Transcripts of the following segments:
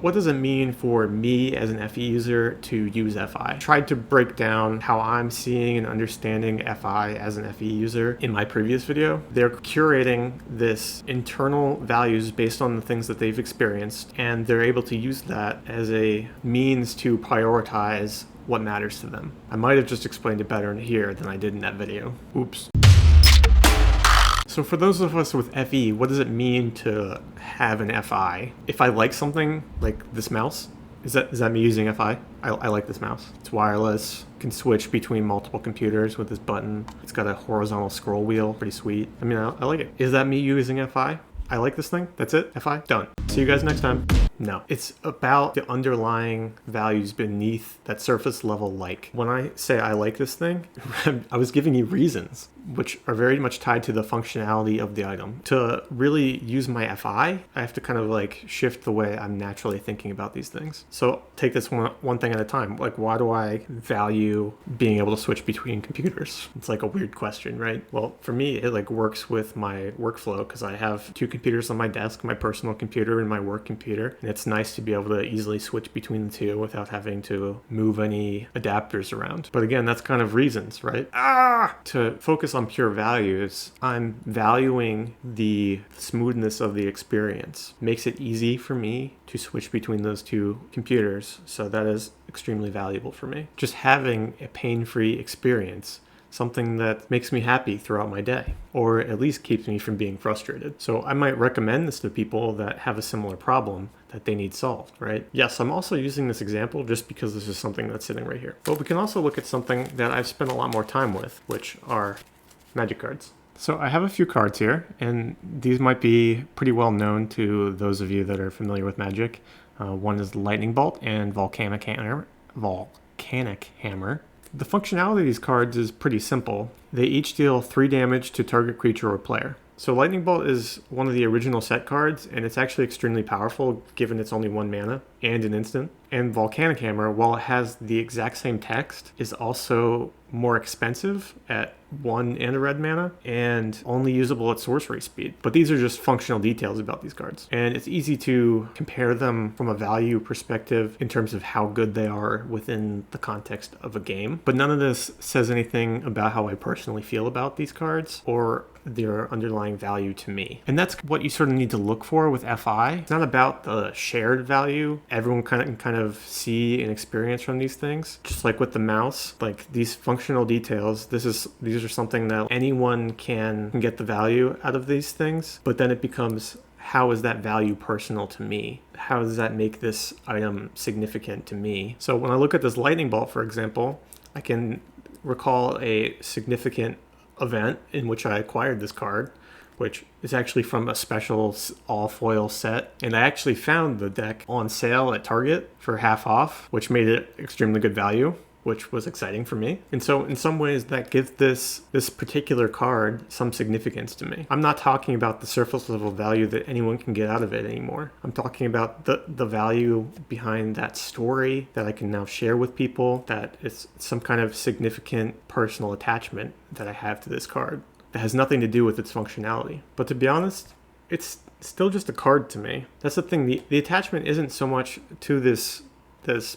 What does it mean for me as an FE user to use FI? I tried to break down how I'm seeing and understanding FI as an FE user in my previous video. They're curating this internal values based on the things that they've experienced, and they're able to use that as a means to prioritize what matters to them. I might have just explained it better here than I did in that video. Oops. So for those of us with FE, what does it mean to have an FI? If I like something, like this mouse, is that me using FI? I like this mouse. It's wireless, can switch between multiple computers with this button. It's got a horizontal scroll wheel, pretty sweet. I mean, I like it. Is that me using FI? I like this thing, that's it, FI, done. See you guys next time. No, it's about the underlying values beneath that surface level like. When I say I like this thing, I was giving you reasons, which are very much tied to the functionality of the item. To really use my FI, I have to kind of like shift the way I'm naturally thinking about these things. So take this one thing at a time. Like, why do I value being able to switch between computers? It's like a weird question, right? Well, for me, it like works with my workflow because I have two computers on my desk, my personal computer and my work computer. And it's nice to be able to easily switch between the two without having to move any adapters around. But again, that's kind of reasons, right? To focus on pure values, I'm valuing the smoothness of the experience. Makes it easy for me to switch between those two computers. So that is extremely valuable for me. Just having a pain-free experience, something that makes me happy throughout my day, or at least keeps me from being frustrated. So I might recommend this to people that have a similar problem that they need solved, right? Yes, I'm also using this example just because this is something that's sitting right here. But we can also look at something that I've spent a lot more time with, which are magic cards. So I have a few cards here, and these might be pretty well known to those of you that are familiar with Magic. One is Lightning Bolt and Volcanic Hammer. The functionality of these cards is pretty simple. They each deal 3 damage to target creature or player. So Lightning Bolt is one of the original set cards, and it's actually extremely powerful given it's only 1 mana and an instant. And Volcanic Hammer, while it has the exact same text, is also more expensive at 1 and a red mana and only usable at sorcery speed. But these are just functional details about these cards. And it's easy to compare them from a value perspective in terms of how good they are within the context of a game. But none of this says anything about how I personally feel about these cards or their underlying value to me. And that's what you sort of need to look for with FI. It's not about the shared value everyone kind of see and experience from these things. Just like with the mouse, like these functional details, these are something that anyone can get the value out of these things, but then it becomes, how is that value personal to me? How does that make this item significant to me? So when I look at this Lightning Bolt, for example, I can recall a significant event in which I acquired this card, which is actually from a special all-foil set. And I actually found the deck on sale at Target for half off, which made it extremely good value, which was exciting for me. And so in some ways that gives this particular card some significance to me. I'm not talking about the surface level value that anyone can get out of it anymore. I'm talking about the value behind that story that I can now share with people, that it's some kind of significant personal attachment that I have to this card that has nothing to do with its functionality. But to be honest, it's still just a card to me. That's the thing. The attachment isn't so much to this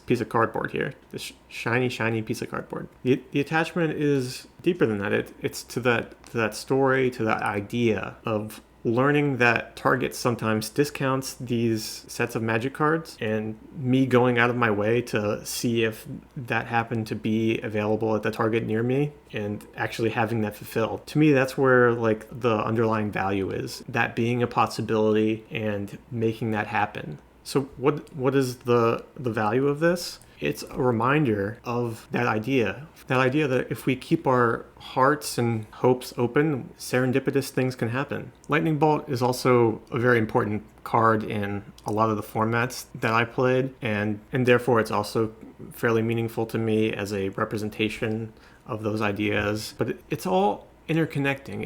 piece of cardboard here, this shiny piece of cardboard. The attachment is deeper than that. It's to that story, to that idea of learning that Target sometimes discounts these sets of Magic cards, and me going out of my way to see if that happened to be available at the Target near me and actually having that fulfilled. To me, that's where like the underlying value is, that being a possibility and making that happen. So what is the value of this? It's a reminder of that idea that if we keep our hearts and hopes open, serendipitous things can happen. Lightning Bolt is also a very important card in a lot of the formats that I played, and therefore it's also fairly meaningful to me as a representation of those ideas. But it's all interconnecting.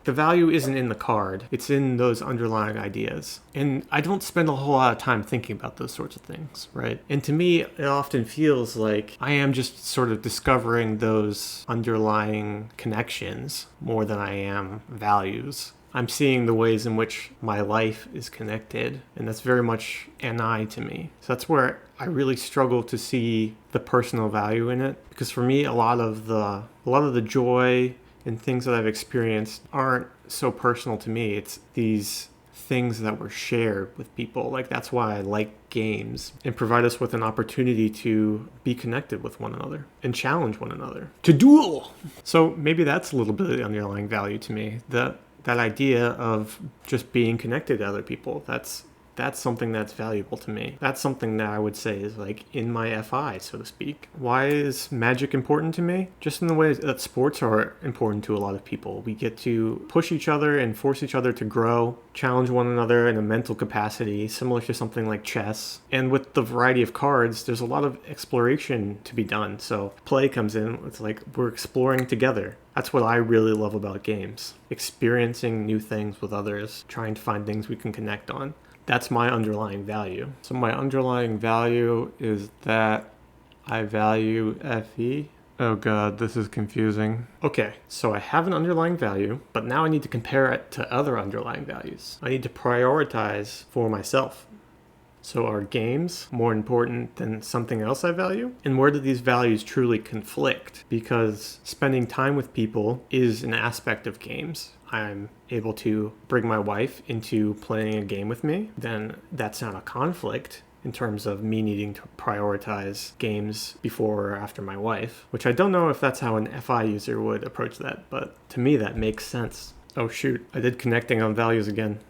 The value isn't in the card, it's in those underlying ideas. And I don't spend a whole lot of time thinking about those sorts of things, right? And to me, it often feels like I am just sort of discovering those underlying connections more than I am values. I'm seeing the ways in which my life is connected, and that's very much NI to me. So that's where I really struggle to see the personal value in it, because for me, a lot of the joy and things that I've experienced aren't so personal to me. It's these things that were shared with people. Like, that's why I like games, and provide us with an opportunity to be connected with one another and challenge one another to duel. So maybe that's a little bit of the underlying value to me, that idea of just being connected to other people. That's something that's valuable to me. That's something that I would say is like in my FI, so to speak. Why is magic important to me? Just in the way that sports are important to a lot of people. We get to push each other and force each other to grow, challenge one another in a mental capacity, similar to something like chess. And with the variety of cards, there's a lot of exploration to be done. So play comes in, it's like we're exploring together. That's what I really love about games. Experiencing new things with others, trying to find things we can connect on. That's my underlying value. So my underlying value is that I value FE. Oh God, this is confusing. Okay, so I have an underlying value, but now I need to compare it to other underlying values. I need to prioritize for myself. So are games more important than something else I value? And where do these values truly conflict? Because spending time with people is an aspect of games. I'm able to bring my wife into playing a game with me, then that's not a conflict in terms of me needing to prioritize games before or after my wife, which I don't know if that's how an FI user would approach that, but to me that makes sense. Oh shoot, I did connecting on values again.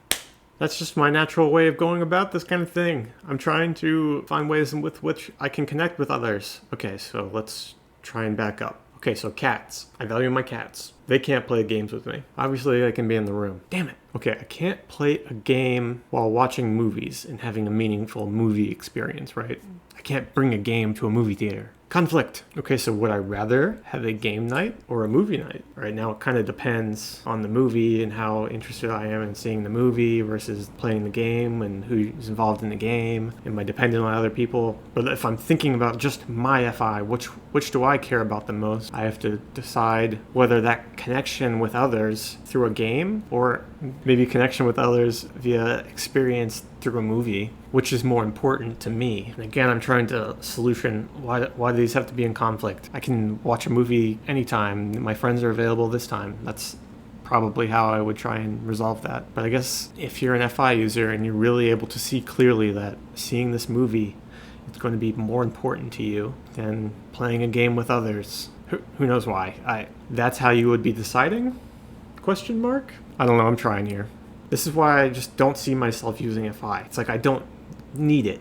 That's just my natural way of going about this kind of thing. I'm trying to find ways with which I can connect with others. Okay, so let's try and back up. Okay, so cats. I value my cats. They can't play games with me. Obviously, I can be in the room. Damn it. Okay, I can't play a game while watching movies and having a meaningful movie experience, right? I can't bring a game to a movie theater. Conflict. Okay, so would I rather have a game night or a movie night? Right now, it kind of depends on the movie and how interested I am in seeing the movie versus playing the game and who's involved in the game. Am I dependent on other people? But if I'm thinking about just my FI, which do I care about the most? I have to decide whether that connection with others through a game or maybe connection with others via experience through a movie, which is more important to me. And again, I'm trying to solution why do these have to be in conflict? I can watch a movie anytime. My friends are available this time. That's probably how I would try and resolve that. But I guess if you're an FI user and you're really able to see clearly that seeing this movie, it's going to be more important to you than playing a game with others. Who knows why? That's how you would be deciding? Question mark? I don't know, I'm trying here. This is why I just don't see myself using FI. It's like I don't need it.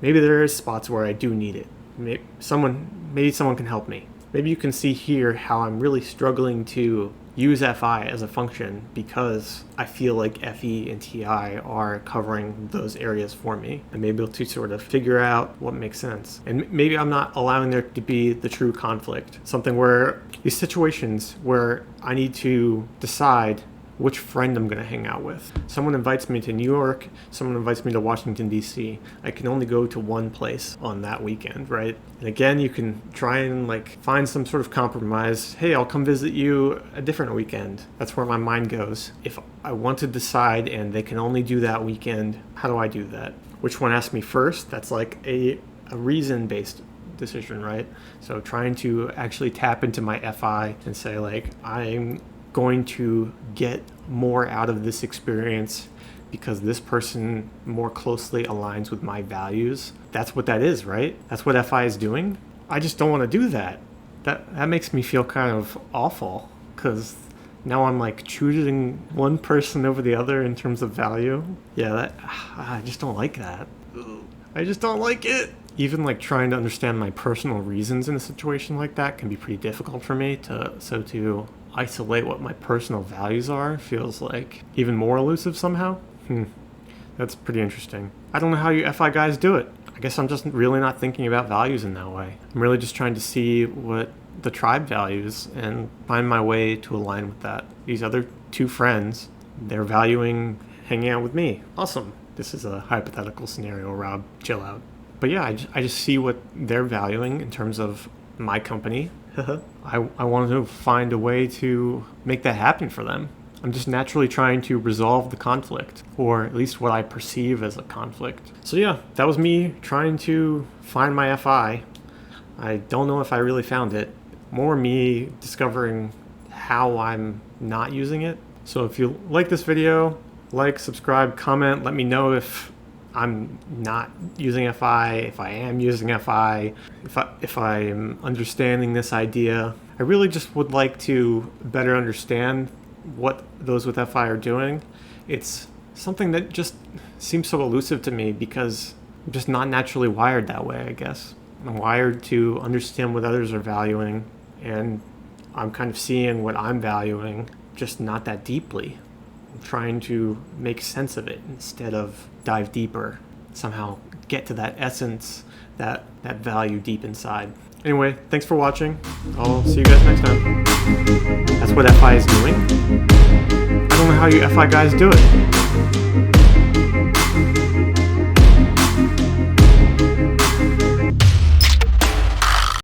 Maybe there is spots where I do need it. Maybe someone can help me. Maybe you can see here how I'm really struggling to use FI as a function because I feel like FE and TI are covering those areas for me. I'm able to sort of figure out what makes sense. And maybe I'm not allowing there to be the true conflict. Something where these situations where I need to decide which friend I'm going to hang out with. Someone invites me to New York, someone invites me to Washington, D.C. I can only go to one place on that weekend, right? And again, you can try and find some sort of compromise. Hey, I'll come visit you a different weekend. That's where my mind goes. If I want to decide and they can only do that weekend, how do I do that? Which one asks me first? That's like a reason-based decision, right? So trying to actually tap into my FI and say I'm going to get more out of this experience because this person more closely aligns with my values. That's what that is, right? That's what FI is doing. I just don't want to do that. That makes me feel kind of awful because now I'm choosing one person over the other in terms of value. Yeah, I just don't like that. I just don't like it. Even trying to understand my personal reasons in a situation like that can be pretty difficult for me to isolate what my personal values are feels even more elusive somehow. That's pretty interesting. I don't know how you FI guys do it. I guess I'm just really not thinking about values in that way. I'm really just trying to see what the tribe values and find my way to align with that. These other two friends, they're valuing hanging out with me. Awesome. This is a hypothetical scenario, Rob. Chill out. But yeah, I just see what they're valuing in terms of my company. I wanted to find a way to make that happen for them. I'm just naturally trying to resolve the conflict, or at least what I perceive as a conflict. So yeah, that was me trying to find my FI. I don't know if I really found it. More me discovering how I'm not using it. So if you like this video, like, subscribe, comment, let me know if I'm not using FI, if I am using FI, if I'm understanding this idea. I really just would like to better understand what those with FI are doing. It's something that just seems so elusive to me because I'm just not naturally wired that way, I guess. I'm wired to understand what others are valuing, and I'm kind of seeing what I'm valuing, just not that deeply. I'm trying to make sense of it instead of dive deeper, somehow get to that essence, that value deep inside. Anyway, thanks for watching. I'll see you guys next time. That's what FI is doing. I don't know how you FI guys do it.